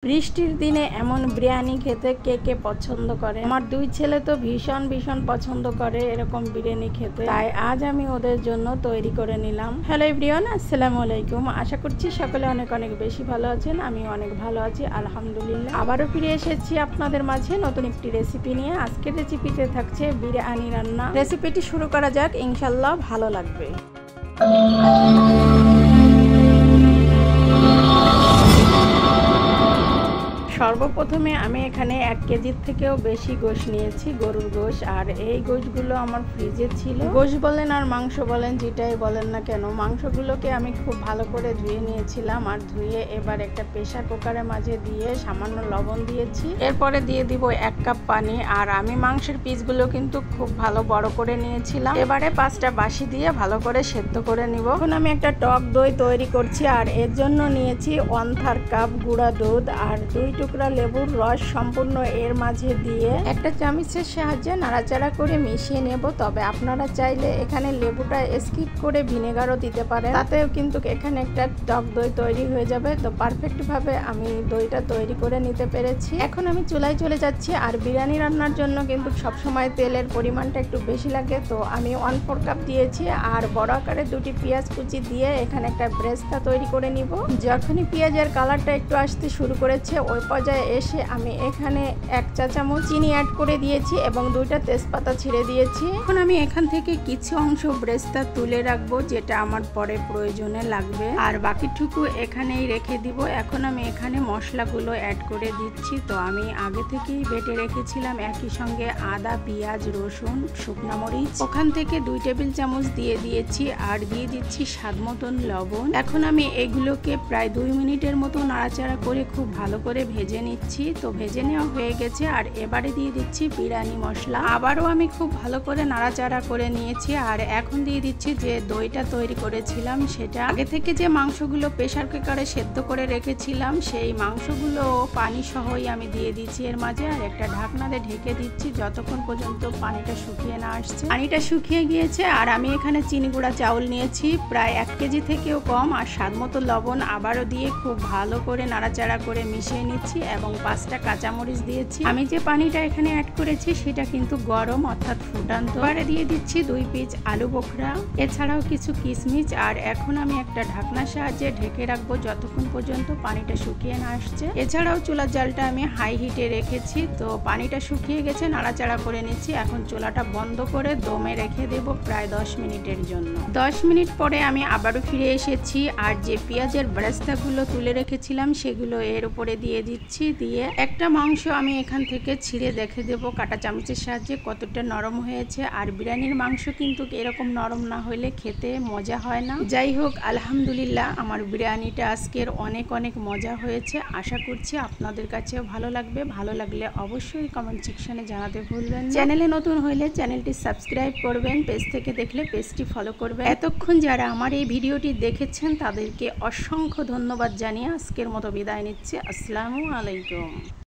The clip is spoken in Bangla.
বৃষ্টির দিনে এমন বিরিয়ানি খেতে কে কে পছন্দ করে? আমার দুই ছেলে তো ভীষণ ভীষণ পছন্দ করে এরকম বিরিয়ানি খেতে, তাই আজ আমি ওদের জন্য তৈরি করে নিলাম। হ্যালো এভরিওয়ান, আসসালামু আলাইকুম। আশা করছি সকলে অনেক অনেক বেশি ভালো আছেন। আমি অনেক ভালো আছি আলহামদুলিল্লাহ। আবারও ফিরে এসেছি আপনাদের মাঝে নতুন একটি রেসিপি নিয়ে। আজকের রেসিপিতে থাকছে বিরিয়ানি রান্না। রেসিপিটি শুরু করা যাক, ইনশাল্লাহ ভালো লাগবে। সর্বপ্রথমে আমি এখানে 1 কেজির থেকেও বেশি গোশ নিয়েছি, গরুর গোশ। আর এই গোশগুলো আমার ফ্রিজে ছিল। গোশ বলেন আর মাংস বলেন, যেটাই বলেন না কেন, মাংসগুলোকে আমি খুব ভালো করে ধুয়ে নিয়েছিলাম। আর ধুয়ে এবার একটা প্রেসার কুকারের মাঝে দিয়ে সামান্য লবণ দিয়েছি। এরপরে দিয়ে দিব 1 কাপ পানি। আর আমি মাংসের পিসগুলো কিন্তু খুব ভালো বড় করে নিয়েছিলাম। এবারে 5টা বাসি দিয়ে ভালো করে সেদ্ধ করে নিব। এখন আমি একটা টক দই তৈরি করছি। আর এর জন্য নিয়েছি 1/3 কাপ গুঁড়া দুধ আর 2 টুকরা লেবুর রস সম্পূর্ণ এর মাঝে দিয়ে একটা চামচের সাহায্যে নাড়াচাড়া করে মিশিয়ে নেব। তবে আপনারা চাইলে এখানে লেবুটা স্কিপ করে ভিনেগারও দিতে পারেন, তাতেও কিন্তু এখানে একটা টক দই তৈরি হয়ে যাবে। তো পারফেক্ট ভাবে আমি দইটা তৈরি করে নিতে পেরেছি। এখন আমি চুলায় চলে যাচ্ছি। আর বিরিয়ানি রান্নার জন্য কিন্তু সবসময় তেলের পরিমাণটা একটু বেশি লাগে, তো আমি 1/4 কাপ দিয়েছি। আর বড় আকারে 2টি পেঁয়াজ কুচি দিয়ে এখানে একটা ব্রেস্তা তৈরি করে নিব। যখনই পেঁয়াজের কালারটা একটু আসতে শুরু করেছে, ওই পর্যায়ে এসে আমি এখানে 1 চা চামচ চিনি অ্যাড করে দিয়েছি এবং 2টা তেজপাতা ছিঁড়ে দিয়েছি। এখন আমি এখান থেকে কিছু অংশ ব্রেস্তা তুলে রাখবো, যেটা আমার পরে প্রয়োজনে লাগবে। আর বাকিটুকু এখানেই রেখে দিব। এখন আমি এখানে মশলাগুলো অ্যাড করে দিচ্ছি। তো আমি আগে থেকেই বেটে রেখেছিলাম একই সঙ্গে আদা, পেঁয়াজ, রসুন, শুকনো মরিচ। ওখান থেকে 2 টেবিল চামচ দিয়ে দিয়েছি। আর দিয়ে দিচ্ছি স্বাদ মতন লবণ। এখন আমি এগুলোকে প্রায় 2 মিনিটের মতো নাড়াচাড়া করে খুব ভালো করে ভেজে নিচ্ছি। তো ভেজে নেওয়া হয়ে গেছে। আর এবারে দিয়ে দিচ্ছি বিরিয়ানি মশলা। আবারও আমি খুব ভালো করে নাড়াচাড়া করে নিয়েছি। আর এখন দিয়ে দিচ্ছি যে দইটা তৈরি করেছিলাম, সেটা আগে থেকে যে মাংসগুলো প্রেসার কুকারে সেদ্ধ করে রেখেছিলাম, সেই মাংসগুলো পানি সহই আমি দিয়ে দিচ্ছি এর মাঝে। আর একটা ঢাকনা দিয়ে ঢেকে দিচ্ছি যতক্ষণ পর্যন্ত পানিটা শুকিয়ে না আসছে। পানিটা শুকিয়ে গিয়েছে। আর আমি এখানে চিনি গুঁড়া চাউল নিয়েছি প্রায় 1 কেজি থেকেও কম। আর স্বাদ মতো লবণ আবারও দিয়ে খুব ভালো করে নাড়াচাড়া করে মিশিয়ে নিচ্ছি এবং 5টা কাঁচামরিচ দিয়েছি। আমি যে পানিটা এখানে অ্যাড করেছি সেটা কিন্তু গরম, অর্থাৎ ফুটান্ত। এবারে দিয়ে দিচ্ছি 2 পিস আলু বোখরা, এছাড়াও কিছু কিশমিশ। আর এখন আমি একটা ঢাকনার সাহায্যে ঢেকে রাখবো যতক্ষণ পর্যন্ত পানিটা শুকিয়ে না আসছে। এছাড়াও চুলার জালটা আমি হাই হিটে রেখেছি। তো পানিটা শুকিয়ে গেছে, নাড়াচাড়া করে নিচ্ছি। এখন চুলাটা বন্ধ করে দমে রেখে দেব প্রায় 10 মিনিটের জন্য। 10 মিনিট পরে আমি আবারও ফিরে এসেছি। আর যে পেঁয়াজের ব্রেস্তাগুলো তুলে রেখেছিলাম সেগুলো এর উপরে দিয়ে দিচ্ছি। দিয়ে একটা মাংস আমি এখান থেকে ছিঁড়ে দেখে দেব কাঁটা চামচের সাহায্যে কতটা নরম হয়েছে। আর বিরিয়ানির মাংস কিন্তু এরকম নরম না হলে খেতে মজা হয় না। যাই হোক, আলহামদুলিল্লাহ আমার বিরিয়ানিটা আজকের অনেক অনেক মজা হয়েছে। আশা করছি আপনাদের কাছেও ভালো লাগবে। ভালো লাগলে অবশ্যই কমেন্ট সেকশনে জানাতে ভুলবেন না। চ্যানেলে নতুন হইলে চ্যানেলটি সাবস্ক্রাইব করবেন, পেজ থেকে দেখলে পেজটি ফলো করবেন। এতক্ষণ যারা আমার এই ভিডিওটি দেখেছেন তাদেরকে অসংখ্য ধন্যবাদ জানিয়ে আজকের মতো বিদায় নিচ্ছি। আসসালামু আলাইকুম।